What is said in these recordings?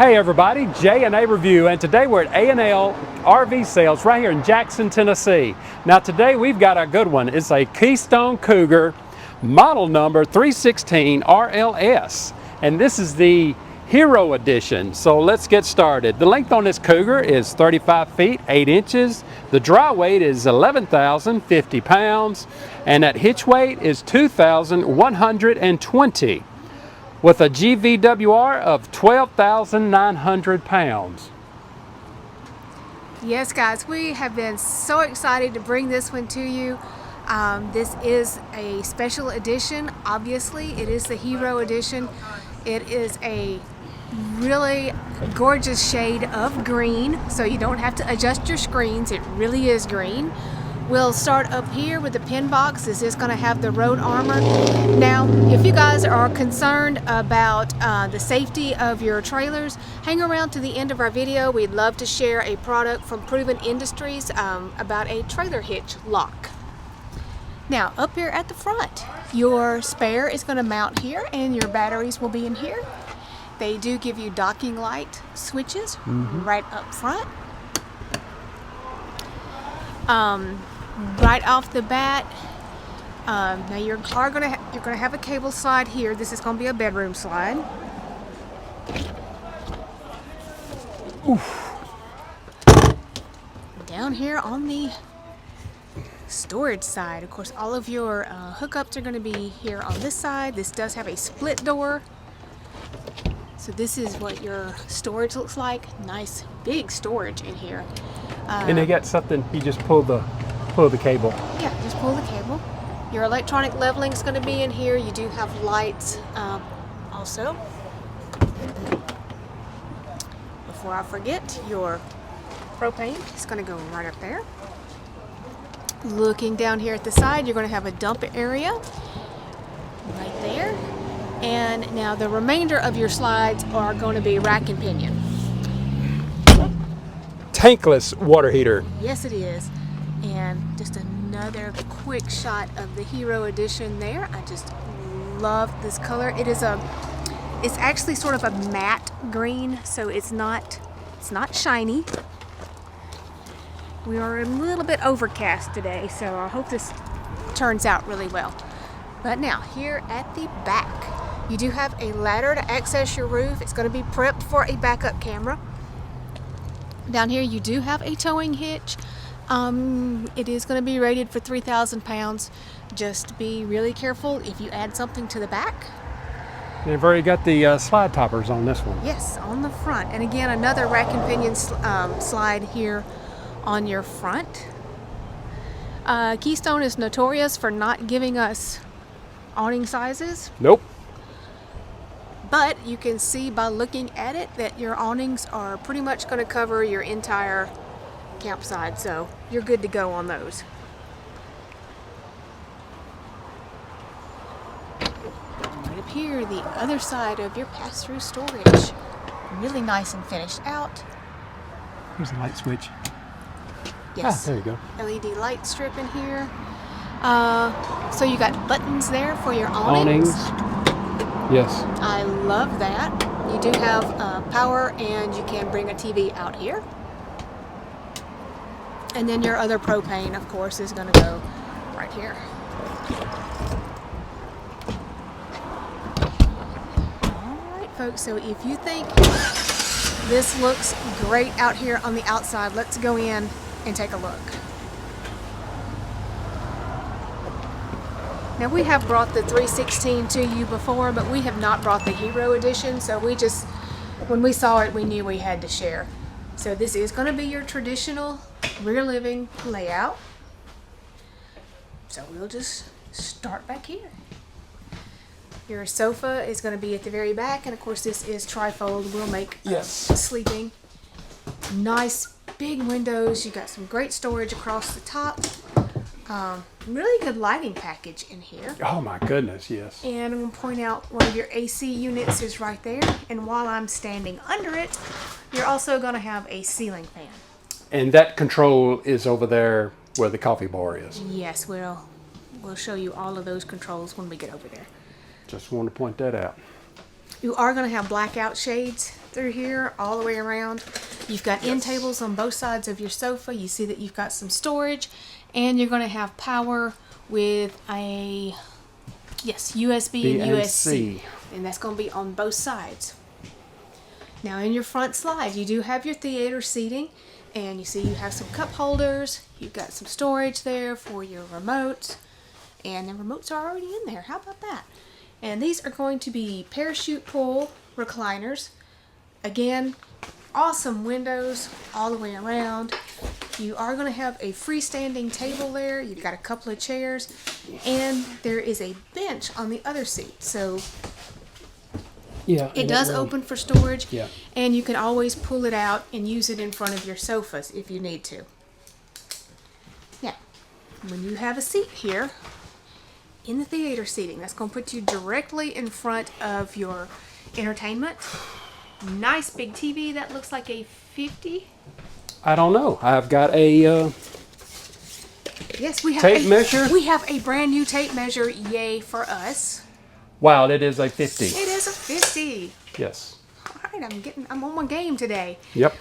Hey everybody, J&A Review, and today we're at A&L RV Sales right here in Jackson, Tennessee. Now today we've got a good one. It's a Keystone Cougar model number 316RLS, and this is the Hero Edition. So let's get started. The length on this Cougar is 35 feet, 8 inches. The dry weight is 11,050 pounds, and that hitch weight is 2,120. with a GVWR of 12,900 pounds. Yes, guys, we have been so excited to bring this one to you. This is a special edition. Obviously, it is the Hero Edition. It is a really gorgeous shade of green, so you don't have to adjust your screens. It really is green. We'll start up here with the pin box. This is going to have the road armor. Now, if you guys are concerned about the safety of your trailers, hang around to the end of our video. We'd love to share a product from Proven Industries about a trailer hitch lock. Now, up here at the front, your spare is going to mount here and your batteries will be in here. They do give you docking light switches right up front. Right off the bat, now you're gonna have a cable slide here. This is gonna be a bedroom slide. Oof. Down here on the storage side, of course, all of your hookups are gonna be here on this side. This does have a split door. So this is what your storage looks like. Nice big storage in here. And they got something, you just pull the cable. Yeah, just pull the cable. Your electronic leveling is going to be in here. You do have lights also. Before I forget, your propane is going to go right up there. Looking down here at the side, you're going to have a dump area right there. And now the remainder of your slides are going to be rack and pinion. Tankless water heater. Yes, it is. And just another quick shot of the Hero Edition there. I just love this color. It's actually sort of a matte green, so it's not shiny. We are a little bit overcast today, so I hope this turns out really well. But now, here at the back, you do have a ladder to access your roof. It's going to be prepped for a backup camera. Down here, you do have a towing hitch. It is going to be rated for 3,000 pounds. Just be really careful if you add something to the back. They've already got the slide toppers on this one. Yes, on the front. And again, another rack and pinion slide here on your front. Keystone is notorious for not giving us awning sizes. Nope. But you can see by looking at it that your awnings are pretty much going to cover your entire campsite, so you're good to go on those. Right up here, the other side of your pass-through storage. Really nice and finished out. Here's the light switch. Yes. Ah, there you go. LED light strip in here. So you got buttons there for your awnings. Yes. I love that. You do have power, and you can bring a TV out here. And then your other propane, of course, is going to go right here. All right, folks, so if you think this looks great out here on the outside, let's go in and take a look. Now, we have brought the 316 to you before, but we have not brought the Hero Edition, so when we saw it, we knew we had to share. So this is going to be your traditional rear living layout. So we'll just start back here. Your sofa is going to be at the very back, and of course this is trifold. We'll make sleeping. Nice big windows. You got some great storage across the top. Really good lighting package in here. Oh my goodness, yes. And I'm going to point out one of your AC units is right there. And while I'm standing under it, you're also going to have a ceiling fan. And that control is over there where the coffee bar is. Yes, we'll show you all of those controls when we get over there. Just want to point that out. You are going to have blackout shades through here all the way around. You've got end tables on both sides of your sofa. You see that you've got some storage, and you're going to have power with a USB and USB, and that's going to be on both sides. Now in your front slide, you do have your theater seating, and you see you have some cup holders. You've got some storage there for your remotes, and the remotes are already in there. How about that? And these are going to be parachute pull recliners. Again, awesome windows all the way around. You are going to have a freestanding table there. You've got a couple of chairs, and there is a bench on the other seat. So yeah, it does open for storage, yeah, and you can always pull it out and use it in front of your sofas if you need to. Now, when you have a seat here in the theater seating, that's going to put you directly in front of your entertainment. Nice big TV that looks like a 50. I don't know. I've got a Yes, we have tape measure. We have a brand new tape measure. Yay for us! Wow, it is a 50. It is a 50. Yes. All right, I'm on my game today. Yep.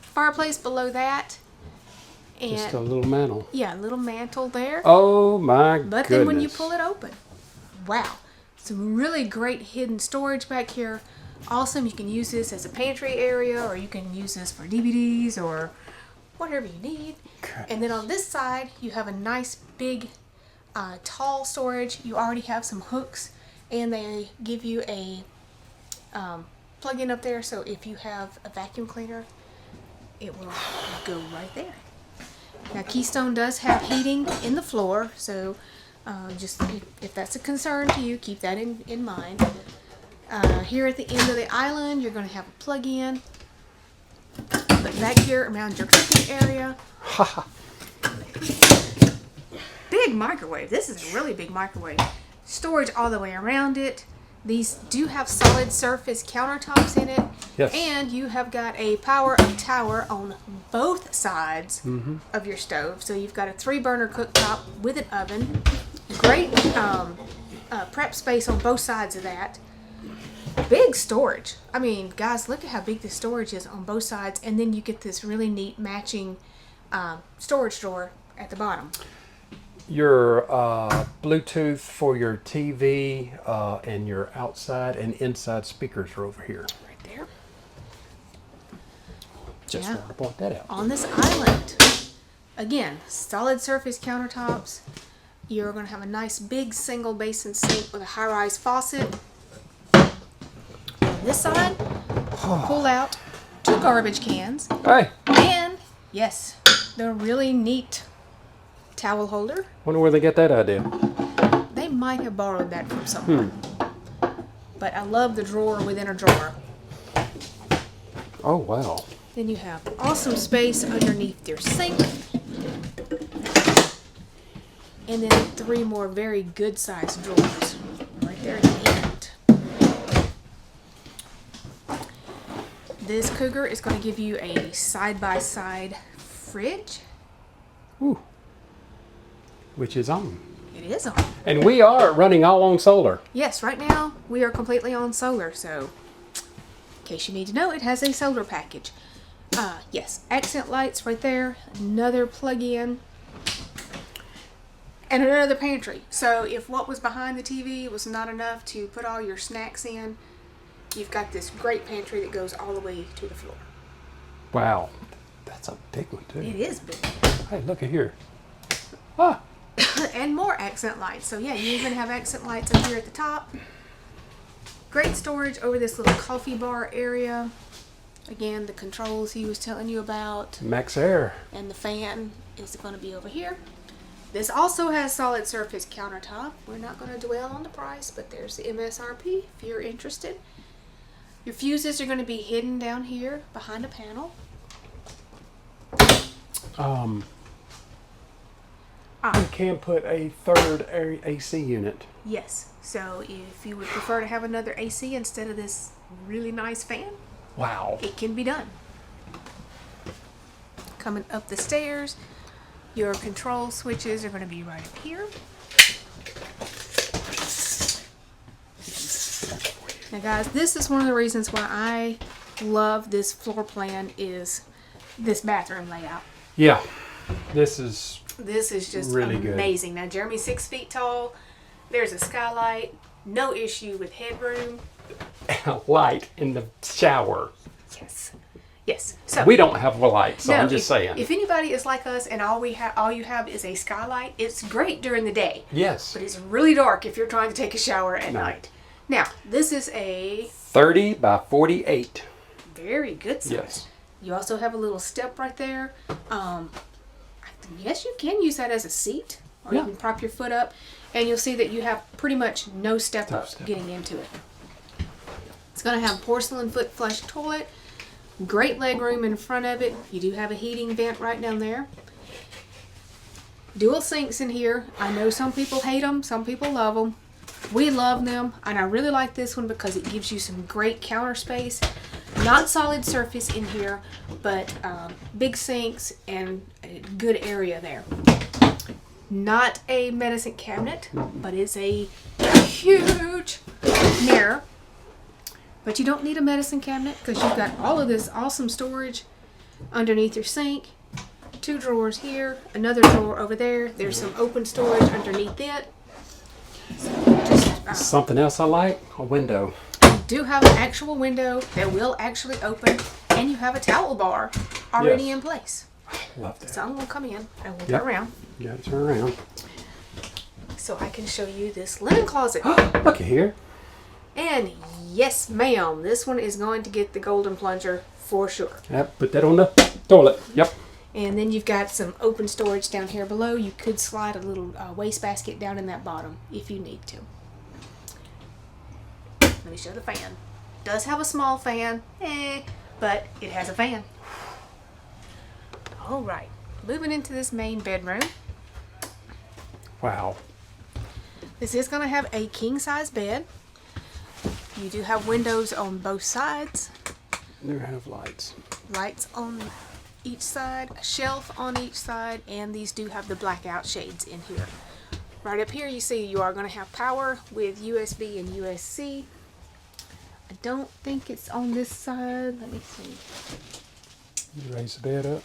Fireplace below that, and Just a little mantle. yeah, a little mantle there. Oh my goodness. But then when you pull it open, wow, some really great hidden storage back here. Awesome. You can use this as a pantry area, or you can use this for DVDs or whatever you need. Okay. And then on this side, you have a nice big tall storage. You already have some hooks, and they give you a plug-in up there, so if you have a vacuum cleaner, it will go right there. Now Keystone does have heating in the floor, so just if that's a concern to you, keep that in mind. Here at the end of the island, you're going to have a plug-in. But back here around your cooking area, big microwave. This is a really big microwave. Storage all the way around it. These do have solid surface countertops in it. Yes. And you have got a power-up tower on both sides of your stove. So you've got a 3-burner cooktop with an oven. Great prep space on both sides of that. Big storage. I mean, guys, look at how big this storage is on both sides. And then you get this really neat matching storage drawer at the bottom. Your Bluetooth for your TV and your outside and inside speakers are over here. Right there. Just wanted to point that out. On this island, again, solid surface countertops. You're going to have a nice big single basin sink with a high-rise faucet. On this side, pull out 2 garbage cans. Hey, And, yes, the really neat towel holder. wonder where they get that idea. They might have borrowed that from someone. But I love the drawer within a drawer. Oh, wow. Then you have awesome space underneath your sink. And then 3 more very good sized drawers right there at the end. This Cougar is going to give you a side-by-side fridge. Ooh. Which is on. It is on. And we are running all on solar. Yes, right now we are completely on solar, so in case you need to know, it has a solar package. Yes, accent lights right there, another plug-in, and another pantry. So if what was behind the TV was not enough to put all your snacks in, you've got this great pantry that goes all the way to the floor. Wow. That's a big one, too. It is big. Hey, look at here. Ah. And more accent lights. So yeah, you even have accent lights up here at the top. Great storage over this little coffee bar area. Again, the controls he was telling you about. Max Air. And the fan is going to be over here. This also has solid surface countertop. We're not going to dwell on the price, but there's the MSRP if you're interested. Your fuses are going to be hidden down here behind a panel. You can put a third AC unit. Yes. So if you would prefer to have another AC instead of this really nice fan, Wow. it can be done. Coming up the stairs, your control switches are going to be right up here. Now guys, this is one of the reasons why I love this floor plan is this bathroom layout. Yeah, this is just really amazing. Now Jeremy's 6 feet tall. There's a skylight. No issue with headroom. a light in the shower. Yes. Yes. So we don't have a light, so no, I'm just saying. If anybody is like us and all you have is a skylight, it's great during the day. Yes. But it's really dark if you're trying to take a shower at night. Now, this is a 30 by 48. Very good size. Yes. You also have a little step right there. Yes, you can use that as a seat, or you can prop your foot up, and you'll see that you have pretty much no step up getting into it. It's going to have porcelain foot flush toilet, great leg room in front of it. You do have a heating vent right down there. Dual sinks in here. I know some people hate them, some people love them. We love them, and I really like this one because it gives you some great counter space. Not solid surface in here, but big sinks and a good area there. Not a medicine cabinet, but it's a huge mirror. But you don't need a medicine cabinet because you've got all of this awesome storage underneath your sink. 2 drawers here, another drawer over there. There's some open storage underneath it. Something else I like, a window. You do have an actual window that will actually open, and you have a towel bar already in place. Love that. So I'm going to come in and we'll turn around. Yeah, turn around. So I can show you this linen closet. Look at here. And yes, ma'am, this one is going to get the golden plunger for sure. Yep, put that on the toilet. Yep. And then you've got some open storage down here below. You could slide a little wastebasket down in that bottom if you need to. Let me show the fan. It does have a small fan, but it has a fan. All right, moving into this main bedroom. Wow. This is going to have a king-size bed. You do have windows on both sides. You have lights. Lights on each side, a shelf on each side, and these do have the blackout shades in here. Right up here you see you are going to have power with USB and USB-C. I don't think it's on this side. Let me see. You raise the bed up.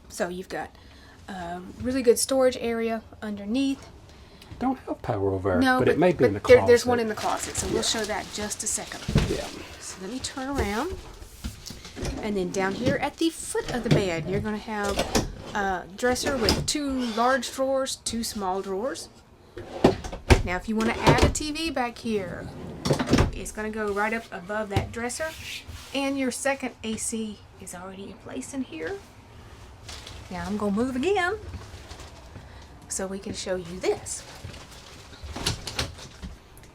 So you've got a really good storage area underneath. Don't have power over there, No, but it may be in the closet. There's one in the closet, so we'll show that just a second. Yeah. So let me turn around. And then down here at the foot of the bed, you're going to have a dresser with 2 large drawers, 2 small drawers. Now if you want to add a TV back here, it's going to go right up above that dresser. And your second AC is already in place in here. Now I'm going to move again so we can show you this.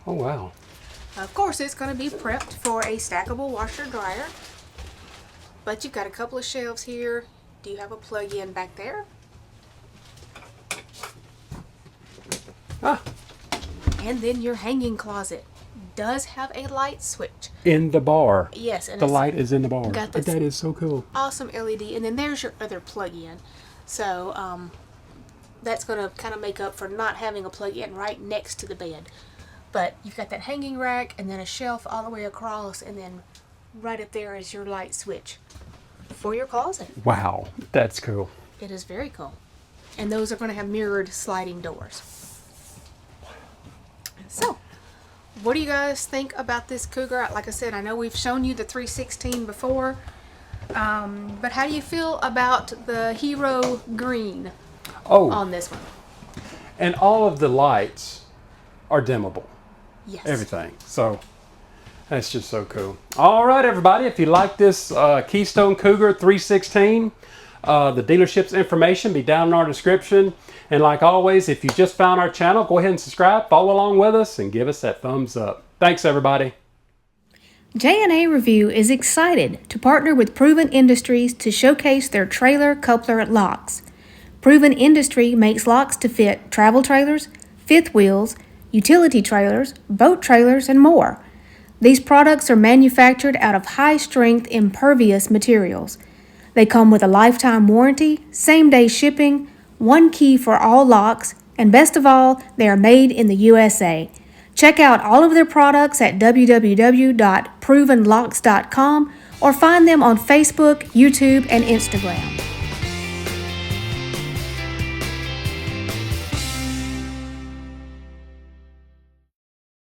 Oh, wow. Of course, it's going to be prepped for a stackable washer dryer. But you've got a couple of shelves here. Do you have a plug-in back there? Ah. And then your hanging closet does have a light switch. In the bar. Yes. And the light is in the bar. Got this that is so cool. Awesome LED. And then there's your other plug-in. So that's going to kind of make up for not having a plug-in right next to the bed. But you've got that hanging rack and then a shelf all the way across, and then right up there is your light switch for your closet. Wow, that's cool. It is very cool. And those are going to have mirrored sliding doors. So, what do you guys think about this Cougar? Like I said, I know we've shown you the 316 before, but how do you feel about the Hero Green on this one? And all of the lights are dimmable. Yes. Everything. So that's just so cool. All right, everybody. If you like this Keystone Cougar 316, the dealership's information be down in our description. And like always, if you just found our channel, go ahead and subscribe, follow along with us, and give us that thumbs up. Thanks, everybody. J&A Review is excited to partner with Proven Industries to showcase their trailer coupler locks. Proven Industry makes locks to fit travel trailers, fifth wheels, utility trailers, boat trailers, and more. These products are manufactured out of high-strength, impervious materials. They come with a lifetime warranty, same-day shipping, one key for all locks, and best of all, they are made in the USA. Check out all of their products at www.provenlocks.com or find them on Facebook, YouTube, and Instagram.